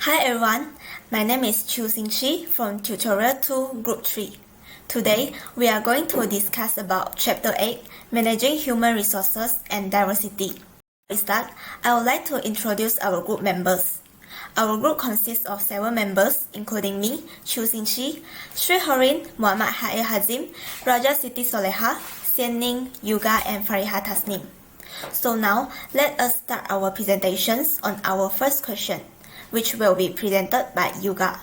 Hi everyone, my name is Chu Xingqi from Tutorial 2 Group 3. Today, we are going to discuss about Chapter 8, Managing Human Resources and Diversity. Before we start, I would like to introduce our group members. Our group consists of 7 members, including me, Chu Xingqi, Sri Horin, Muhammad Hae Hazim, Raja Siti Soleha, Sian Ning, Yuga, and Fariha Tasnim. So now, let us start our presentations on our first question, which will be presented by Yuga.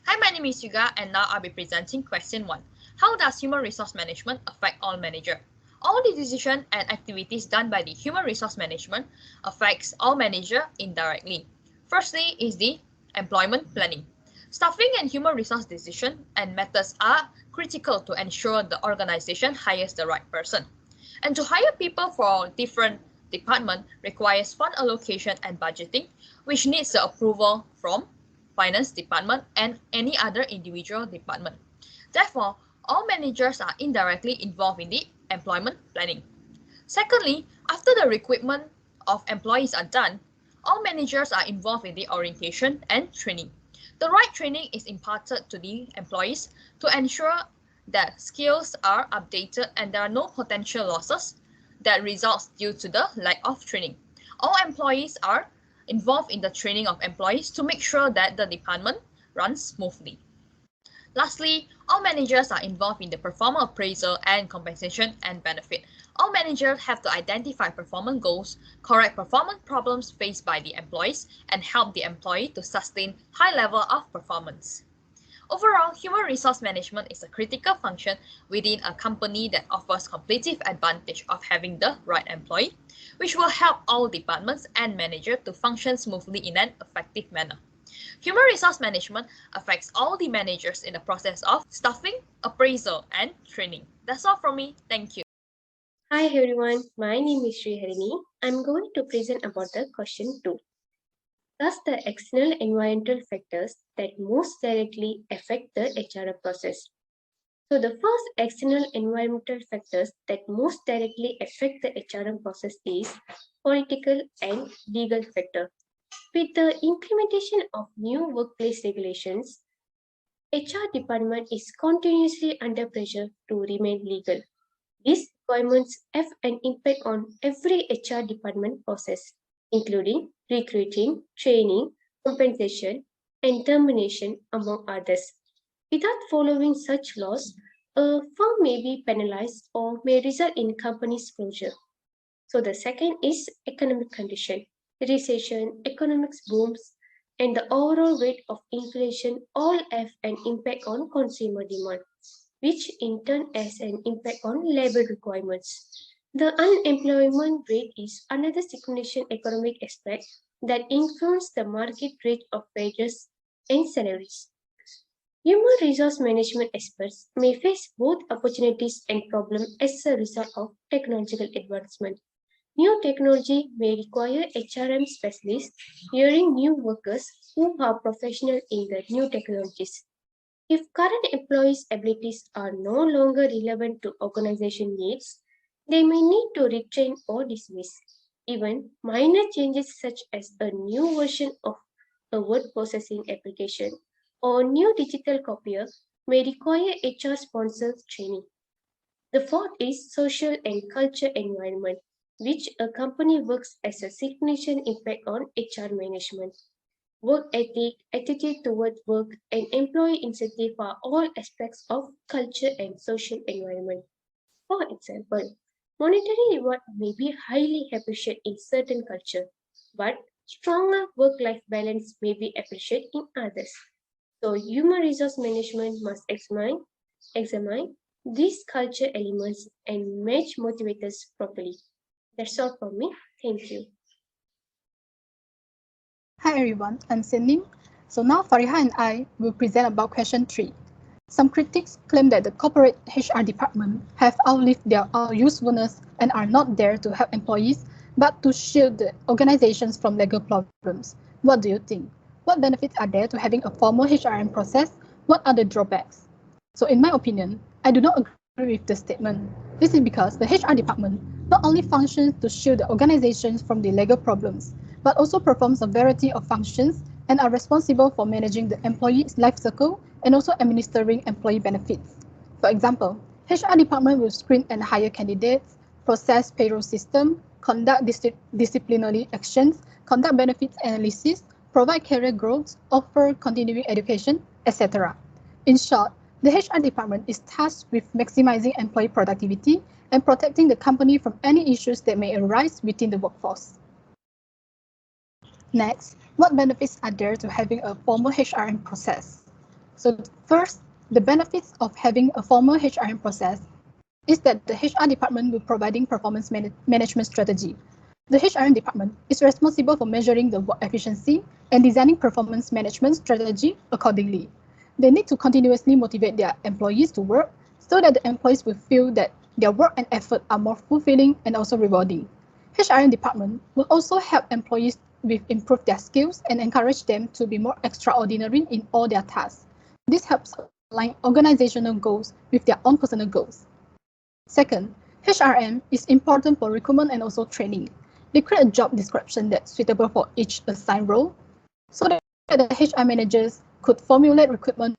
Hi, my name is Yuga, and now I'll be presenting question 1. How does human resource management affect all managers? All the decisions and activities done by the human resource management affects all managers indirectly. Firstly is the employment planning. Staffing and human resource decisions and methods are critical to ensure the organization hires the right person. And to hire people for different departments requires fund allocation and budgeting, which needs the approval from finance department and any other individual department. Therefore, all managers are indirectly involved in the employment planning. Secondly, after the recruitment of employees are done, all managers are involved in the orientation and training. The right training is imparted to the employees to ensure that skills are updated and there are no potential losses that results due to the lack of training. All employees are involved in the training of employees to make sure that the department runs smoothly. Lastly, all managers are involved in the performance appraisal and compensation and benefit. All managers have to identify performance goals, correct performance problems faced by the employees, and help the employee to sustain high level of performance. Overall, human resource management is a critical function within a company that offers competitive advantage of having the right employee, which will help all departments and managers to function smoothly in an effective manner. Human resource management affects all the managers in the process of staffing, appraisal, and training. That's all from me. Thank you. Hi everyone, my name is Sri Harini. I'm going to present about the question 2. Thus, the external environmental factors that most directly affect the HRM process. So, the first external environmental factors that most directly affect the HRM process is political and legal factor. With the implementation of new workplace regulations, HR department is continuously under pressure to remain legal. These requirements have an impact on every HR department process, including recruiting, training, compensation, and termination, among others. Without following such laws, a firm may be penalized or may result in company's closure. So the second is economic condition. Recession, economic booms, and the overall rate of inflation all have an impact on consumer demand, which in turn has an impact on labor requirements. The unemployment rate is another significant economic aspect that influences the market rate of wages and salaries. Human resource management experts may face both opportunities and problems as a result of technological advancement. New technology may require HRM specialists hiring new workers who are professional in the new technologies. If current employees' abilities are no longer relevant to organization needs, they may need to retrain or dismiss. Even minor changes such as a new version of a word processing application or new digital copier may require HR sponsored training. The fourth is social and culture environment, which a company works as a significant impact on HR management. Work ethic, attitude towards work, and employee incentive are all aspects of culture and social environment. For example, monetary reward may be highly appreciated in certain culture, but stronger work-life balance may be appreciated in others. So human resource management must examine these culture elements and match motivators properly. That's all from me. Thank you. Hi everyone, I'm Sian. So now Fariha and I will present about question 3. Some critics claim that the corporate HR department have outlived their usefulness and are not there to help employees, but to shield the organizations from legal problems. What do you think? What benefits are there to having a formal HRM process? What are the drawbacks? So in my opinion, I do not agree with the statement. This is because the HR department not only functions to shield the organizations from the legal problems, but also performs a variety of functions and are responsible for managing the employee's life cycle and also administering employee benefits. For example, HR department will screen and hire candidates, process payroll system, conduct disciplinary actions, conduct benefits analysis, provide career growth, offer continuing education, etc. In short, the HR department is tasked with maximizing employee productivity and protecting the company from any issues that may arise within the workforce. Next, what benefits are there to having a formal HRM process? So first, the benefits of having a formal HRM process is that the HR department will providing performance management strategy. The HRM department is responsible for measuring the work efficiency and designing performance management strategy accordingly. They need to continuously motivate their employees to work so that the employees will feel that their work and effort are more fulfilling and also rewarding. HRM department will also help employees with improve their skills and encourage them to be more extraordinary in all their tasks. This helps align organizational goals with their own personal goals. Second, HRM is important for recruitment and also training. They create a job description that's suitable for each assigned role so that the HR managers could formulate recruitment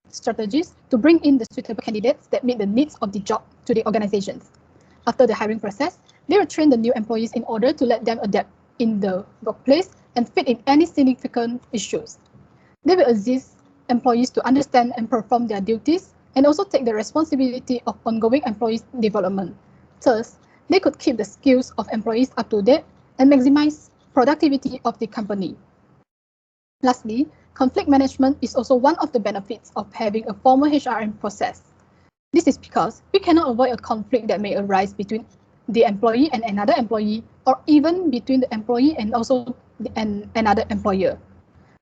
strategies to bring in the suitable candidates that meet the needs of the job to the organizations. After the hiring process, they will train the new employees in order to let them adapt in the workplace and fit in any significant issues. They will assist employees to understand and perform their duties and also take the responsibility of ongoing employee development. Thus, they could keep the skills of employees up to date and maximize productivity of the company. Lastly, conflict management is also one of the benefits of having a formal HRM process. This is because we cannot avoid a conflict that may arise between the employee and another employee, or even between the employee and also another employer.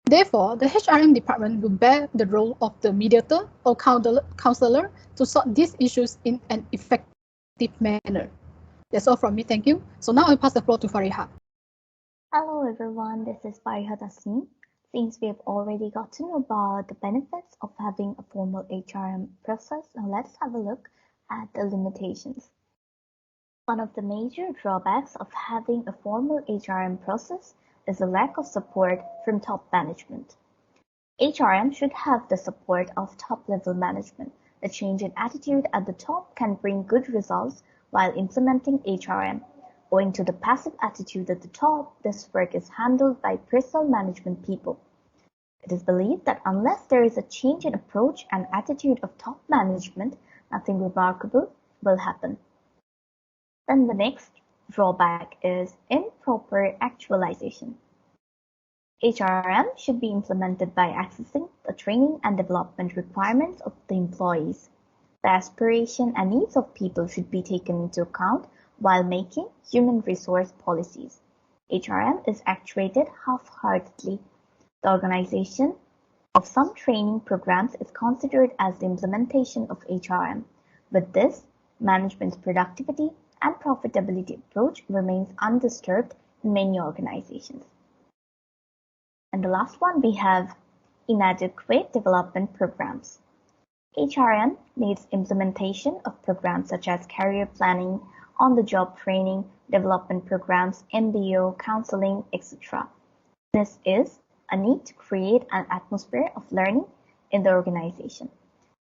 Therefore, the HRM department will bear the role of the mediator or counselor to sort these issues in an effective manner. That's all from me, thank you. So now I'll pass the floor to Fariha. Hello everyone, this is Fariha Tasneem. Since we have already got to know about the benefits of having a formal HRM process, now let's have a look at the limitations. One of the major drawbacks of having a formal HRM process is a lack of support from top management. HRM should have the support of top-level management. The change in attitude at the top can bring good results while implementing HRM. Owing to the passive attitude at the top, this work is handled by personnel management people. It is believed that unless there is a change in approach and attitude of top management, nothing remarkable will happen. Then the next drawback is improper actualization. HRM should be implemented by accessing the training and development requirements of the employees. The aspiration and needs of people should be taken into account while making human resource policies. HRM is actuated half-heartedly. The organization of some training programs is considered as the implementation of HRM. With this, management's productivity and profitability approach remains undisturbed in many organizations. And the last one, we have inadequate development programs. HRM needs implementation of programs such as career planning, on-the-job training, development programs, MBO, counseling, etc. This is a need to create an atmosphere of learning in the organization.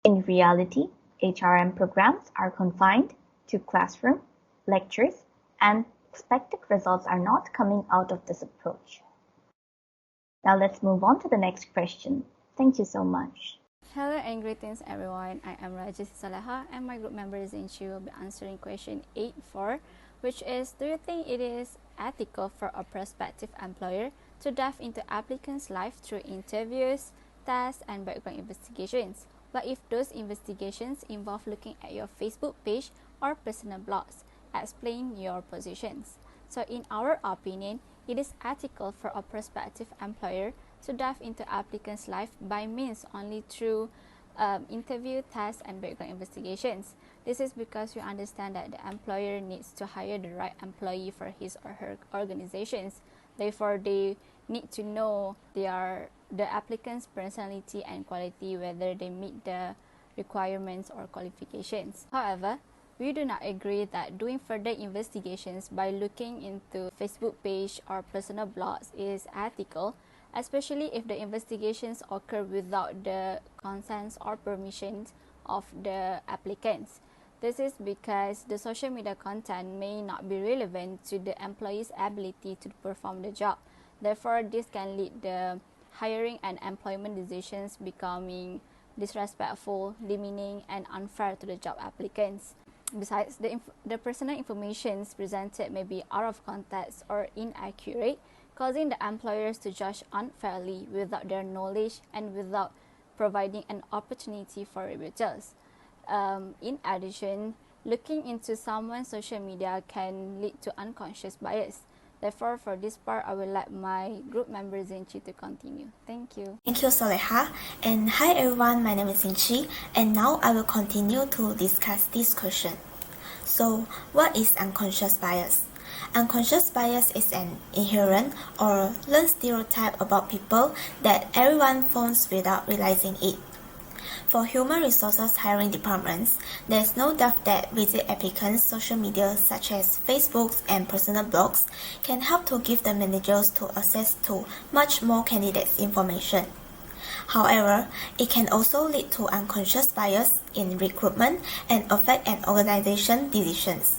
In reality, HRM programs are confined to classroom, lectures, and expected results are not coming out of this approach. Now let's move on to the next question. Thank you so much. Hello and greetings everyone. I am Rajis Saleha and my group member Zinchi will be answering question 8.4, which is, do you think it is ethical for a prospective employer to dive into applicants' life through interviews, tests, and background investigations? What if those investigations involve looking at your Facebook page or personal blogs? Explain your positions. So in our opinion, it is ethical for a prospective employer to dive into applicants' life by means only through interview, tests, and background investigations. This is because we understand that the employer needs to hire the right employee for his or her organizations. Therefore, they need to know the applicant's personality and quality, whether they meet the requirements or qualifications. However, we do not agree that doing further investigations by looking into Facebook page or personal blogs is ethical, especially if the investigations occur without the consent or permissions of the applicants. This is because the social media content may not be relevant to the employee's ability to perform the job. Therefore, this can lead the hiring and employment decisions becoming disrespectful, demeaning, and unfair to the job applicants. Besides, the personal information presented may be out of context or inaccurate, causing the employers to judge unfairly without their knowledge and without providing an opportunity for rebuttals. In addition, looking into someone's social media can lead to unconscious bias. Therefore, for this part, I will let my group member Zinchi to continue. Thank you. Thank you, Soleha. And hi everyone, my name is Zinchi, and now I will continue to discuss this question. So, what is unconscious bias? Unconscious bias is an inherent or learned stereotype about people that everyone forms without realizing it. For human resources hiring departments, there is no doubt that visit applicants' social media such as Facebook and personal blogs can help to give the managers to access to much more candidates' information. However, it can also lead to unconscious bias in recruitment and affect an organization's decisions.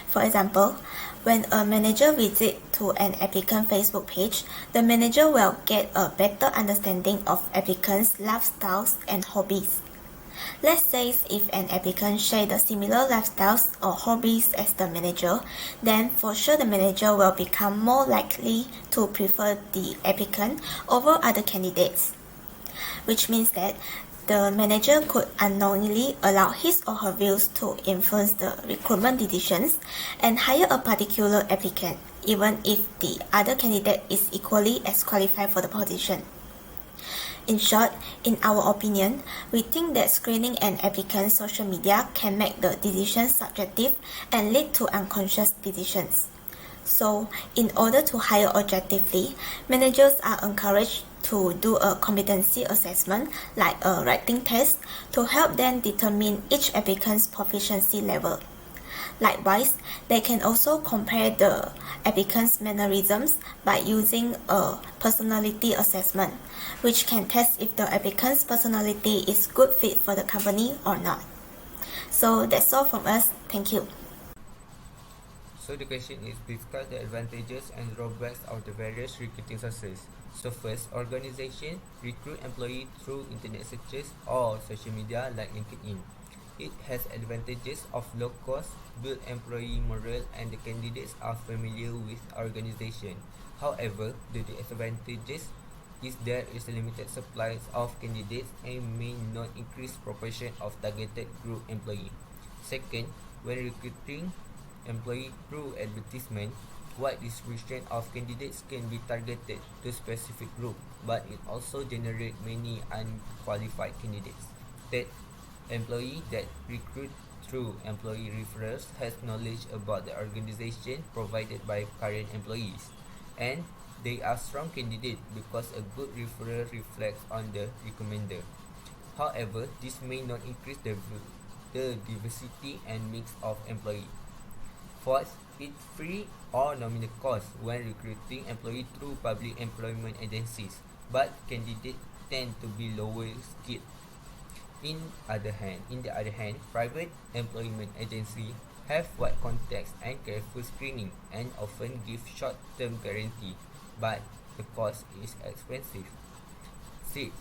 For example, when a manager visits to an applicant Facebook page, the manager will get a better understanding of applicants' lifestyles and hobbies. Let's say if an applicant shares the similar lifestyles or hobbies as the manager, then for sure the manager will become more likely to prefer the applicant over other candidates, which means that the manager could unknowingly allow his or her views to influence the recruitment decisions and hire a particular applicant, even if the other candidate is equally as qualified for the position. In short, in our opinion, we think that screening an applicant's social media can make the decision subjective and lead to unconscious decisions. So, in order to hire objectively, managers are encouraged to do a competency assessment like a writing test to help them determine each applicant's proficiency level. Likewise, they can also compare the applicant's mannerisms by using a personality assessment, which can test if the applicant's personality is good fit for the company or not. So that's all from us. Thank you. So the question is, discuss the advantages and drawbacks of the various recruiting sources. So first, organization recruit employees through internet searches or social media like LinkedIn. It has advantages of low cost, build employee morale, and the candidates are familiar with organization. However, the disadvantages is there is a limited supply of candidates and may not increase proportion of targeted group employee. Second, when recruiting employee through advertisement, wide distribution of candidates can be targeted to specific group, but it also generate many unqualified candidates. Third, employee that recruit through employee referrals has knowledge about the organization provided by current employees, and they are strong candidates because a good referral reflects on the recommender. However, this may not increase the diversity and mix of employee. Fourth, it's free or nominal cost when recruiting employees through public employment agencies, but candidates tend to be lower skilled. In the other hand, private employment agencies have wide context and careful screening and often give short-term guarantee, but the cost is expensive. 6.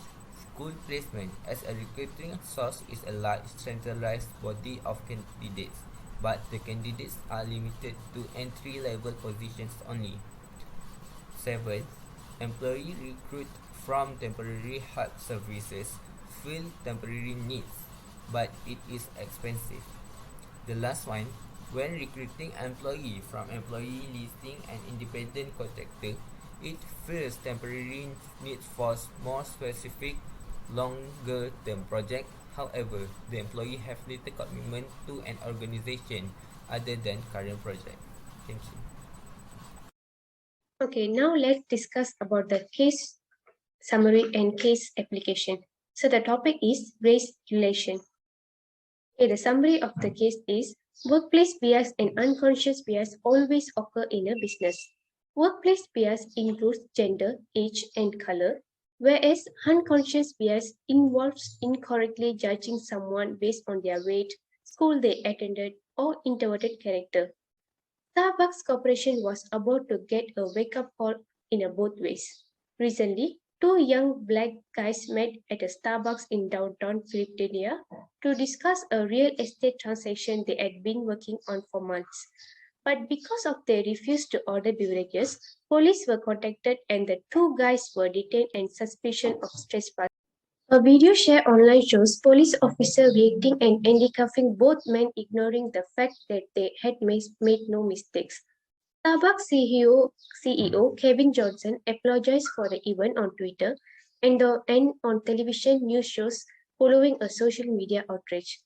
School placement as a recruiting source is a large centralized body of candidates, but the candidates are limited to entry-level positions only. 7. Employee recruit from temporary help services fill temporary needs, but it is expensive. The last one, when recruiting employee from employee listing and independent contractor, it fills temporary needs for more specific, longer-term project. However, the employee have little commitment to an organization other than current project. Thank you. Okay, now let's discuss about the case summary and case application. So the topic is race relation. Okay, the summary of the case is workplace bias and unconscious bias always occur in a business. Workplace bias includes gender, age, and color, whereas unconscious bias involves incorrectly judging someone based on their weight, school they attended, or introverted character. Starbucks Corporation was about to get a wake-up call in both ways. Recently, two young black guys met at a Starbucks in downtown Philadelphia to discuss a real estate transaction they had been working on for months. But because of their refuse to order beverages, police were contacted and the two guys were detained on suspicion of trespass. A video shared online shows police officers reacting and handcuffing both men, ignoring the fact that they had made no mistakes. Starbucks CEO Kevin Johnson apologized for the event on Twitter and on television news shows following a social media outrage.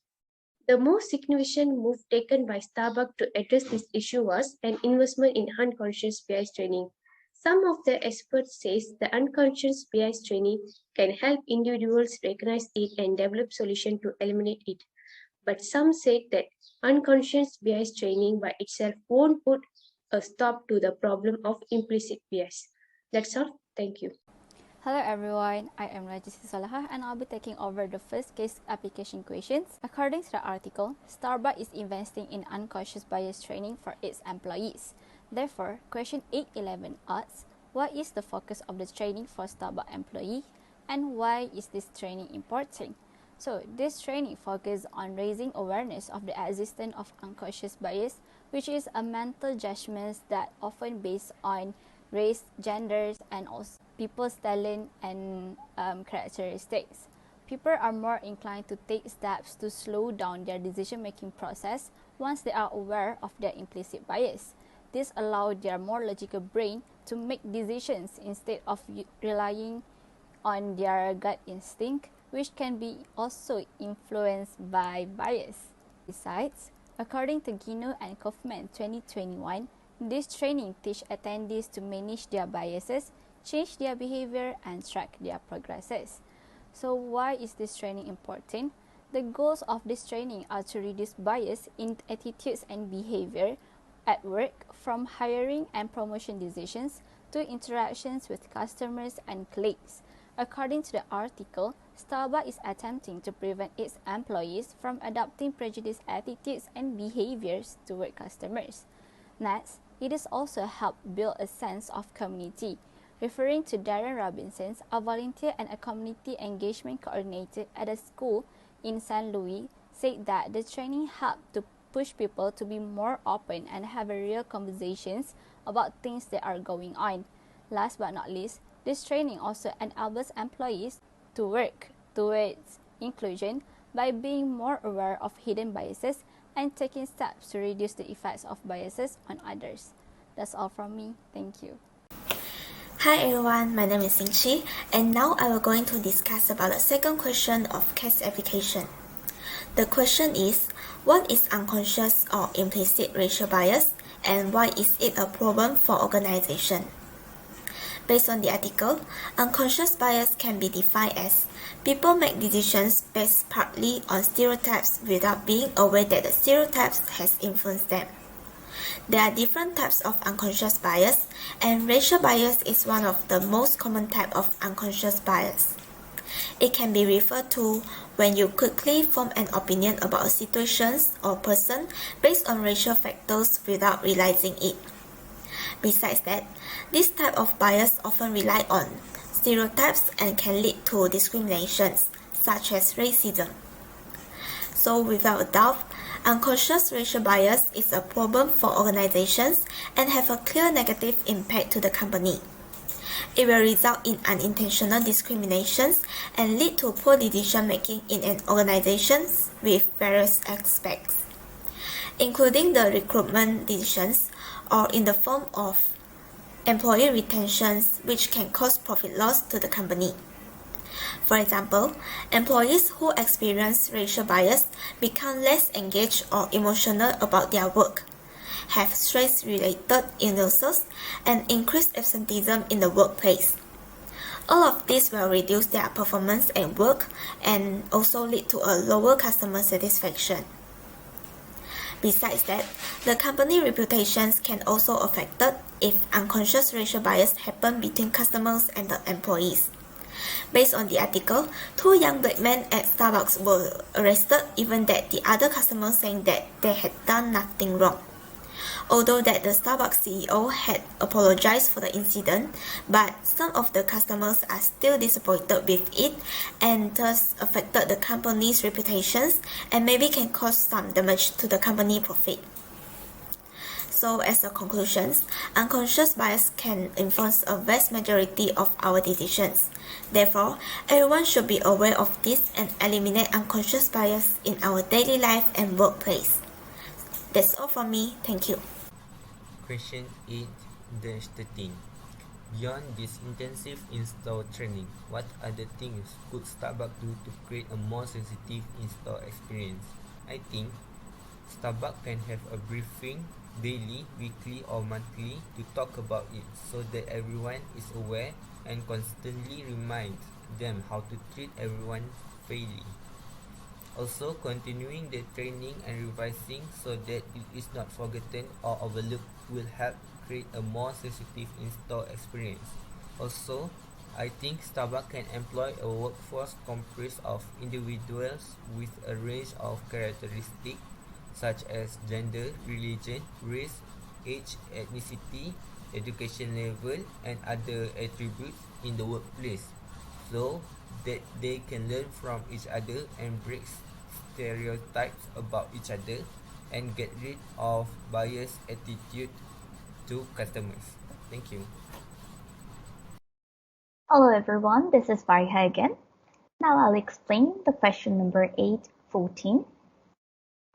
The most significant move taken by Starbucks to address this issue was an investment in unconscious bias training. Some of the experts say the unconscious bias training can help individuals recognize it and develop solutions to eliminate it. But some say that unconscious bias training by itself won't put a stop to the problem of implicit bias. That's all. Thank you. Hello everyone, I am Rajasi Salaha and I'll be taking over the first case application questions. According to the article, Starbucks is investing in unconscious bias training for its employees. Therefore, question 811 asks, what is the focus of the training for Starbucks employee and why is this training important? So, this training focuses on raising awareness of the existence of unconscious bias, which is a mental judgment that often based on race, genders, and also people's talent and characteristics. People are more inclined to take steps to slow down their decision-making process once they are aware of their implicit bias. This allows their more logical brain to make decisions instead of relying on their gut instinct, which can be also influenced by bias. Besides, according to Gino and Kaufman 2021, this training teaches attendees to manage their biases, change their behavior, and track their progresses. So why is this training important? The goals of this training are to reduce bias in attitudes and behavior at work, from hiring and promotion decisions to interactions with customers and colleagues. According to the article, Starbucks is attempting to prevent its employees from adopting prejudiced attitudes and behaviors toward customers. Next, it is also helped build a sense of community. Referring to Darren Robinson, a volunteer and a community engagement coordinator at a school in St. Louis, said that the training helped to push people to be more open and have real conversations about things that are going on. Last but not least, this training also enables employees to work towards inclusion by being more aware of hidden biases and taking steps to reduce the effects of biases on others. That's all from me. Thank you. Hi everyone, my name is Xing Qi, and now I will going to discuss about the second question of case application. The question is, what is unconscious or implicit racial bias, and why is it a problem for organization? Based on the article, unconscious bias can be defined as people make decisions based partly on stereotypes without being aware that the stereotypes has influenced them. There are different types of unconscious bias, and racial bias is one of the most common type of unconscious bias. It can be referred to when you quickly form an opinion about a situation or person based on racial factors without realizing it. Besides that, this type of bias often rely on stereotypes and can lead to discriminations, such as racism. So without a doubt, unconscious racial bias is a problem for organizations and have a clear negative impact to the company. It will result in unintentional discriminations and lead to poor decision making in an organization with various aspects, including the recruitment decisions or in the form of employee retentions, which can cause profit loss to the company. For example, employees who experience racial bias become less engaged or emotional about their work, have stress-related illnesses, and increased absenteeism in the workplace. All of this will reduce their performance at work and also lead to a lower customer satisfaction. Besides that, the company reputations can also affected if unconscious racial bias happen between customers and the employees. Based on the article, 2 young black men at Starbucks were arrested even that the other customers saying that they had done nothing wrong. Although that the Starbucks CEO had apologized for the incident, but some of the customers are still disappointed with it and thus affected the company's reputations and maybe can cause some damage to the company profit. So as a conclusion, unconscious bias can influence a vast majority of our decisions. Therefore, everyone should be aware of this and eliminate unconscious bias in our daily life and workplace. That's all from me. Thank you. Question 8-13. Beyond this intensive in-store training, what other things could Starbucks do to create a more sensitive in-store experience? I think Starbucks can have a briefing daily, weekly or monthly to talk about it so that everyone is aware and constantly reminds them how to treat everyone fairly. Also, continuing the training and revising so that it is not forgotten or overlooked will help create a more sensitive in-store experience. Also, I think Starbucks can employ a workforce comprised of individuals with a range of characteristics such as gender, religion, race, age, ethnicity, education level, and other attributes in the workplace, so that they can learn from each other and break stereotypes about each other and get rid of biased attitude to customers. Thank you. Hello everyone, this is Fariha again. Now I'll explain the question number 8-14.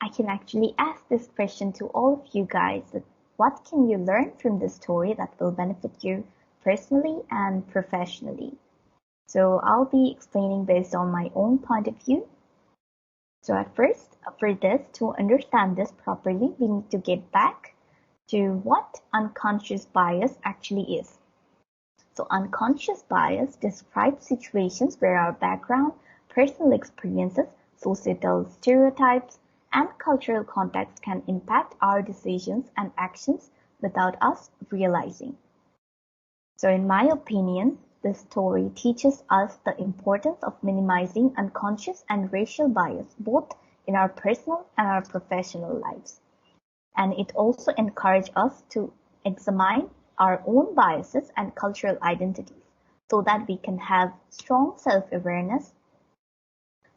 I can actually ask this question to all of you guys that what can you learn from this story that will benefit you personally and professionally? So I'll be explaining based on my own point of view. So at first, for this, to understand this properly, we need to get back to what unconscious bias actually is. So unconscious bias describes situations where our background, personal experiences, societal stereotypes, and cultural context can impact our decisions and actions without us realizing. So in my opinion, this story teaches us the importance of minimizing unconscious and racial bias both in our personal and our professional lives. And it also encourages us to examine our own biases and cultural identities so that we can have strong self-awareness.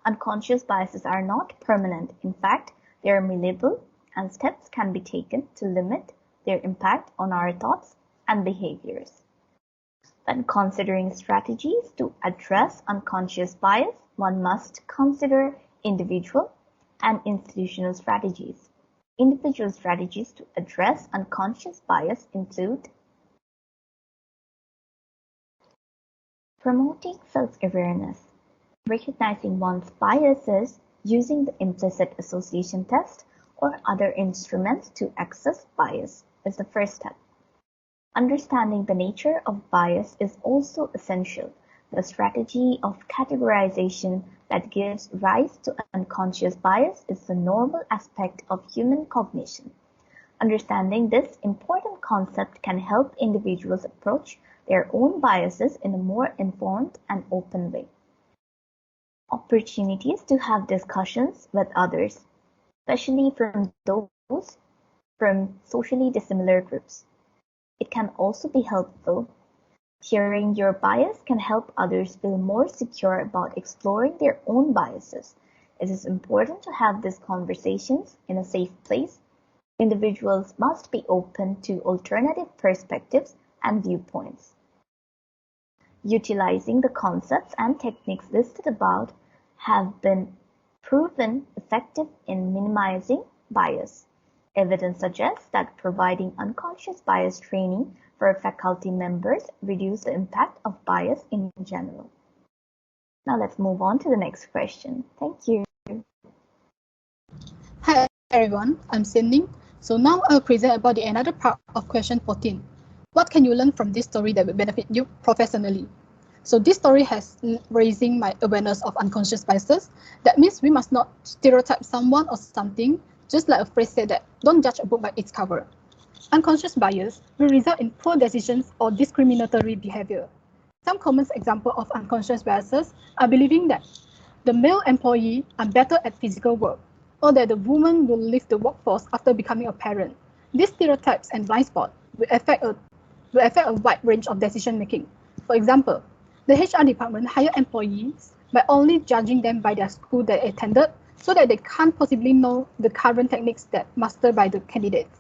Unconscious biases are not permanent. In fact, they are malleable and steps can be taken to limit their impact on our thoughts and behaviors. When considering strategies to address unconscious bias, one must consider individual and institutional strategies. Individual strategies to address unconscious bias include promoting self-awareness, recognizing one's biases using the implicit association test or other instruments to assess bias is the first step. Understanding the nature of bias is also essential. The strategy of categorization that gives rise to unconscious bias is the normal aspect of human cognition. Understanding this important concept can help individuals approach their own biases in a more informed and open way. Opportunities to have discussions with others, especially from those from socially dissimilar groups. It can also be helpful. Sharing your bias can help others feel more secure about exploring their own biases. It is important to have these conversations in a safe place. Individuals must be open to alternative perspectives and viewpoints. Utilizing the concepts and techniques listed above have been proven effective in minimizing bias. Evidence suggests that providing unconscious bias training for faculty members reduces the impact of bias in general. Now let's move on to the next question. Thank you. Hi everyone, I'm Sin-Ning. So now I'll present about the another part of question 14. What can you learn from this story that will benefit you professionally? So this story has raising my awareness of unconscious biases. That means we must not stereotype someone or something, just like a phrase said that don't judge a book by its cover. Unconscious bias will result in poor decisions or discriminatory behavior. Some common examples of unconscious biases are believing that the male employee are better at physical work, or that the woman will leave the workforce after becoming a parent. These stereotypes and blind spots will affect a wide range of decision making. For example, the HR department hire employees by only judging them by their school they attended, so that they can't possibly know the current techniques that mastered by the candidates.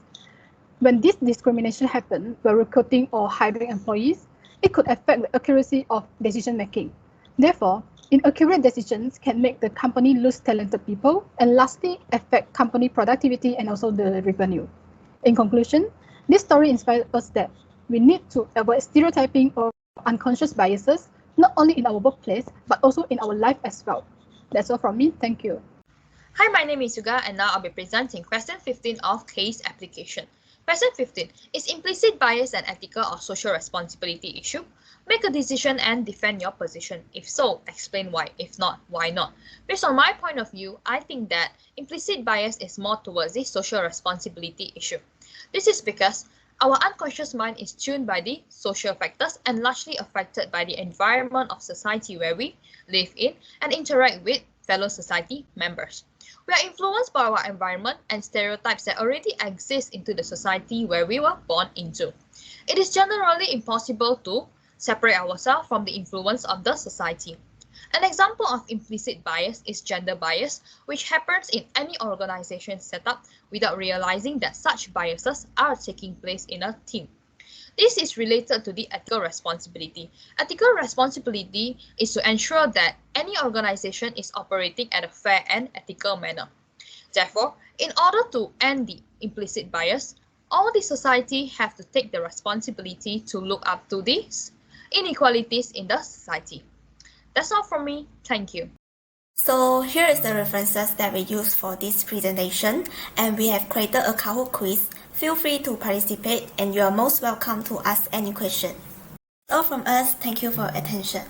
When this discrimination happens while recruiting or hiring employees, it could affect the accuracy of decision making. Therefore, inaccurate decisions can make the company lose talented people and lastly affect company productivity and also the revenue. In conclusion, this story inspires us that we need to avoid stereotyping or unconscious biases, not only in our workplace, but also in our life as well. That's all from me. Thank you. Hi, my name is Yuga, and now I'll be presenting question 15 of case application. Question 15. Is implicit bias an ethical or social responsibility issue? Make a decision and defend your position. If so, explain why. If not, why not? Based on my point of view, I think that implicit bias is more towards the social responsibility issue. This is because our unconscious mind is tuned by the social factors and largely affected by the environment of society where we live in and interact with fellow society members. We are influenced by our environment and stereotypes that already exist into the society where we were born into. It is generally impossible to separate ourselves from the influence of the society. An example of implicit bias is gender bias, which happens in any organization setup without realizing that such biases are taking place in a team. This is related to the ethical responsibility. Ethical responsibility is to ensure that any organization is operating at a fair and ethical manner. Therefore, in order to end the implicit bias, all the society have to take the responsibility to look up to these inequalities in the society. That's all from me. Thank you. So here is the references that we use for this presentation, and we have created a Kahoot quiz. Feel free to participate and you are most welcome to ask any question. All from us, thank you for your attention.